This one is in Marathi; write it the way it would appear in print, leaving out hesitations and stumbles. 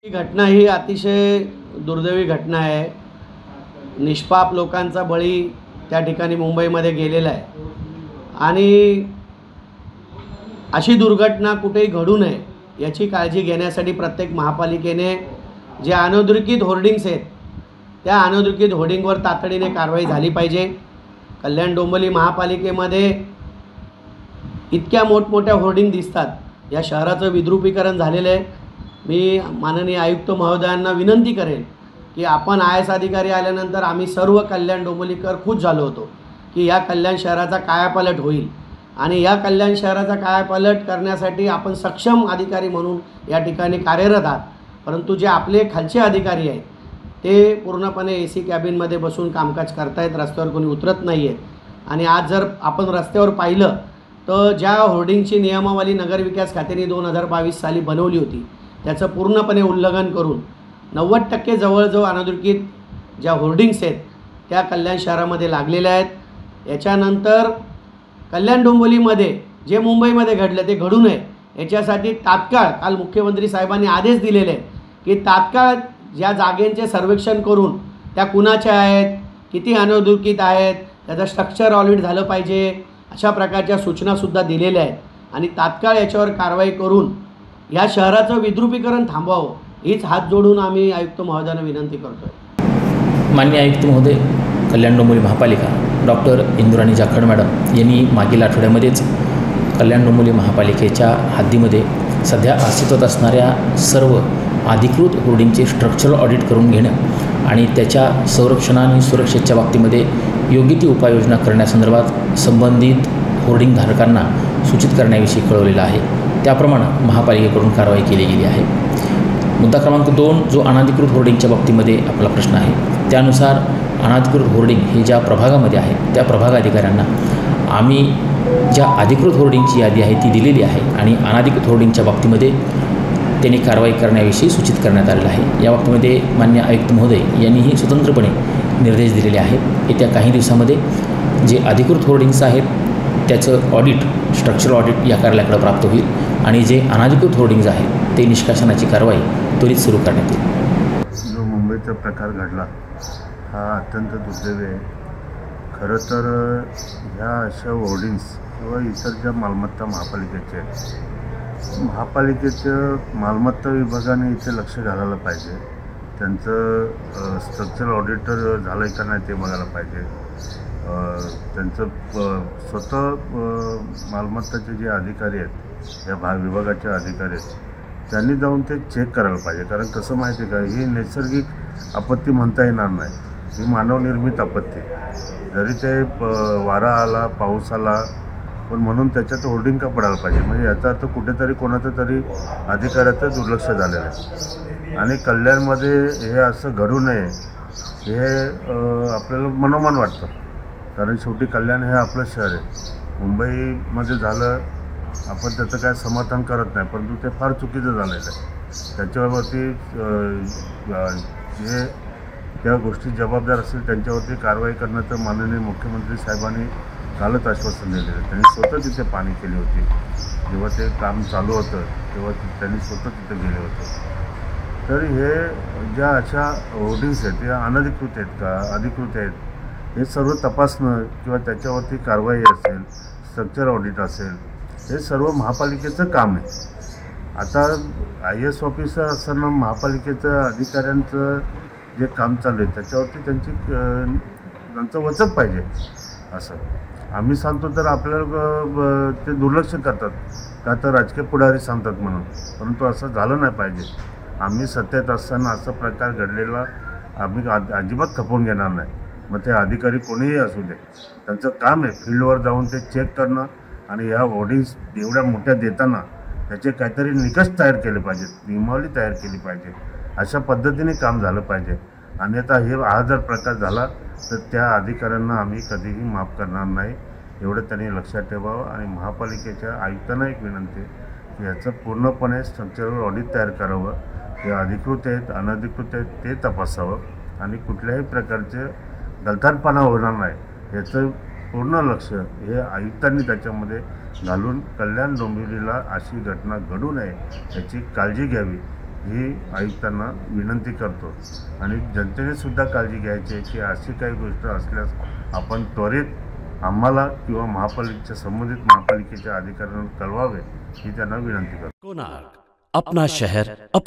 ही घटना ही अतिशय दुर्दैवी घटना आहे। निष्पाप लोकांचा बळी त्या ठिकाणी मुंबईमध्ये गेलेला आहे आणि अशी दुर्घटना कुठेही घडू नये याची काळजी घेण्यासाठी प्रत्येक महापालिकेने जे अनधिकृत होर्डिंग्स आहेत त्या अनधिकृत होर्डिंगवर तातडीने कारवाई झाली पाहिजे। कल्याण डोंबिवली महापालिकेमध्ये इतक्या मोठमोठ्या होर्डिंग दिसतात। या शहराचं विद्रुपीकरण झालेलं आहे। मी माननीय आयुक्त महोदयांना विनंती करेन की आपण IAS अधिकारी आल्यानंतर आम्ही सर्व कल्याण डोंबिवलीकर खुश झालो होतो की या कल्याण शहराचा कायापालट होईल आणि या कल्याण शहराचा कायापालट करण्यासाठी आपण सक्षम अधिकारी म्हणून या ठिकाणी कार्यरत आहात। परंतु जे आपले खालचे अधिकारी आहेत ते पूर्णपणे AC कॅबिनमध्ये बसून कामकाज करतायत, रस्त्यावर कोणी उतरत नाही आहे। आणि आज जर आपण रस्त्यावर पाहिलं तर ज्या होर्डिंगची नियमावली नगरविकास खात्याने 2022 साली बनवली होती त्याचं पूर्णपणे उल्लंघन करून 90% जवळजवळ अनधिकृत ज्या होर्डिंग्स आहेत त्या कल्याण शहरामध्ये लागलेल्या आहेत। याच्यानंतर कल्याण डोंबिवलीमध्ये जे मुंबईमध्ये घडलं ते घडू नये याच्यासाठी तात्काळ काल मुख्यमंत्री साहेबांनी आदेश दिलेले आहेत की तात्काळ ज्या जागेंचे सर्वेक्षण करून त्या कुणाच्या आहेत, किती अनधिकृत आहेत, त्याचं स्ट्रक्चर ऑडिट झालं पाहिजे, अशा प्रकारच्या सूचनासुद्धा दिलेल्या आहेत आणि तात्काळ याच्यावर कारवाई करून या शहराचं विद्रुपीकरण थांबवावं हीच हात जोडून आम्ही आयुक्त महोदयांना विनंती करतोय। माननीय आयुक्त महोदय, कल्याण डोंबिवली महापालिका डॉक्टर इंदुराणी जाखड मॅडम यांनी मागील आठवड्यामध्येच कल्याण डोंबिवली महापालिकेच्या हद्दीमध्ये सध्या अस्तित्वात असणाऱ्या सर्व अधिकृत होर्डिंगचे स्ट्रक्चरल ऑडिट करून घेणं आणि त्याच्या संरक्षण आणि सुरक्षेच्या बाबतीमध्ये योग्य ती उपाययोजना करण्यासंदर्भात संबंधित होर्डिंग धारकांना सूचित करण्याविषयी कळवलेलं आहे। त्याप्रमाणे महापालिकेकडून कारवाई केली गेली आहे। मुद्दा क्रमांक 2 जो अनधिकृत होर्डिंगच्या बाबतीमध्ये आपला प्रश्न आहे त्यानुसार अनधिकृत होर्डिंग हे ज्या प्रभागामध्ये आहे त्या प्रभाग अधिकाऱ्यांना आम्ही ज्या अधिकृत होर्डिंगची यादी आहे ती दिलेली आहे आणि अनधिकृत होर्डिंगच्या बाबतीमध्ये त्यांनी कारवाई करण्याविषयी सूचित करण्यात आलेलं आहे। या बाबतीमध्ये माननीय आयुक्त महोदय यांनीही स्वतंत्रपणे निर्देश दिलेले आहेत। येत्या काही दिवसामध्ये जे अधिकृत होर्डिंग्स आहेत त्याचं ऑडिट, स्ट्रक्चरल ऑडिट या कार्यालयाकडे प्राप्त होईल आणि जे अनधिकृत होर्डिंग्ज आहेत ते निष्कासनाची कारवाई त्वरित सुरू करण्यात येईल। जो मुंबईचा प्रकार घडला हा अत्यंत दुर्दैवी आहे। खरं तर ह्या अशा होर्डिंग्स किंवा इतर ज्या मालमत्ता महापालिकेच्या मालमत्ता विभागाने इथे लक्ष घालायला पाहिजे। त्यांचं स्ट्रक्चरल ऑडिटर झालं आहे का नाही ते बघायला पाहिजे। त्यांचं स्वतः मालमत्ताचे जे अधिकारी आहेत या विभागाचे अधिकारी आहेत त्यांनी जाऊन ते चेक करायला पाहिजे। कारण कसं माहिती आहे का, ही नैसर्गिक आपत्ती म्हणता येणार नाही, ही मानवनिर्मित आपत्ती। जरी ते वारा आला, पाऊस आला, पण म्हणून त्याच्यात होर्डिंग का पडायला पाहिजे। म्हणजे याचा अर्थ कुठेतरी कोणाचं तरी अधिकाऱ्याचं दुर्लक्ष झालेलं आहे आणि कल्याणमध्ये हे असं घडू नये हे आपल्याला मनोमन वाटतं। कारण शेवटी कल्याण हे आपलं शहर आहे। मुंबईमध्ये झालं आपण त्याचं काय समर्थन करत नाही, परंतु ते फार चुकीचं झालेलं आहे। त्याच्यावरती जे त्या गोष्टी जबाबदार असतील त्यांच्यावरती कारवाई करण्याचं माननीय मुख्यमंत्री साहेबांनी कालच आश्वासन दिलेलं आहे। त्यांनी स्वतः तिथे पाहणी केली होती। जेव्हा ते काम चालू होतं तेव्हा त्यांनी स्वतः तिथे गेले होते। तर हे ज्या अशा होर्डिंग्स आहेत त्या अनधिकृत आहेत का अधिकृत आहेत हे सर्व तपासणं किंवा त्याच्यावरती कारवाई असेल, स्ट्रक्चर ऑडिट असेल, हे सर्व महापालिकेचं काम आहे। आता IAS ऑफिसर असताना महापालिकेचं अधिकाऱ्यांचं जे काम चालू आहे त्याच्यावरती त्यांचं वचक पाहिजे असं आम्ही सांगतो। तर आपल्याला ते दुर्लक्ष करतात का तर राजकीय पुढारी सांगतात म्हणून, परंतु असं झालं नाही पाहिजे। आम्ही सत्तेत असताना असा प्रकार घडलेला आम्ही अजिबात खपवून घेणार नाही। मग ते अधिकारी कोणीही असू दे, त्यांचं काम आहे फील्डवर जाऊन ते चेक करणं आणि ह्या होर्डिंग्स एवढ्या मोठ्या देताना त्याचे काहीतरी निकष तयार केले पाहिजेत, नियमावली तयार केली पाहिजे। अशा पद्धतीने काम झालं पाहिजे। अन्यथा हा जर प्रकार झाला तर त्या अधिकाऱ्यांना आम्ही कधीही माफ करणार नाही एवढं त्यांनी लक्षात ठेवावं। आणि महापालिकेच्या आयुक्तांना एक विनंती की याचं पूर्णपणे स्ट्रक्चरल ऑडिट तयार करावं, जे अधिकृत आहेत अनधिकृत आहेत ते तपासावं आणि कुठल्याही प्रकारचे गलथानपणा होणार नाही याचं पूर्ण लक्ष हे आयुक्तांनी त्याच्यामध्ये घालून कल्याण डोंबिवलीला अशी घटना घडू नये याची काळजी घ्यावी ही आयुक्तांना विनंती करतो. आणि जनतेने सुद्धा काळजी घ्यायची आहे की अशी काही गोष्ट असल्यास आपण त्वरित आम्हाला किंवा महापालिकेच्या संबंधित महापालिकेच्या अधिकाऱ्यांना कळवावे ही त्यांना विनंती करतो. कोणार्क, अपना शहर अपनी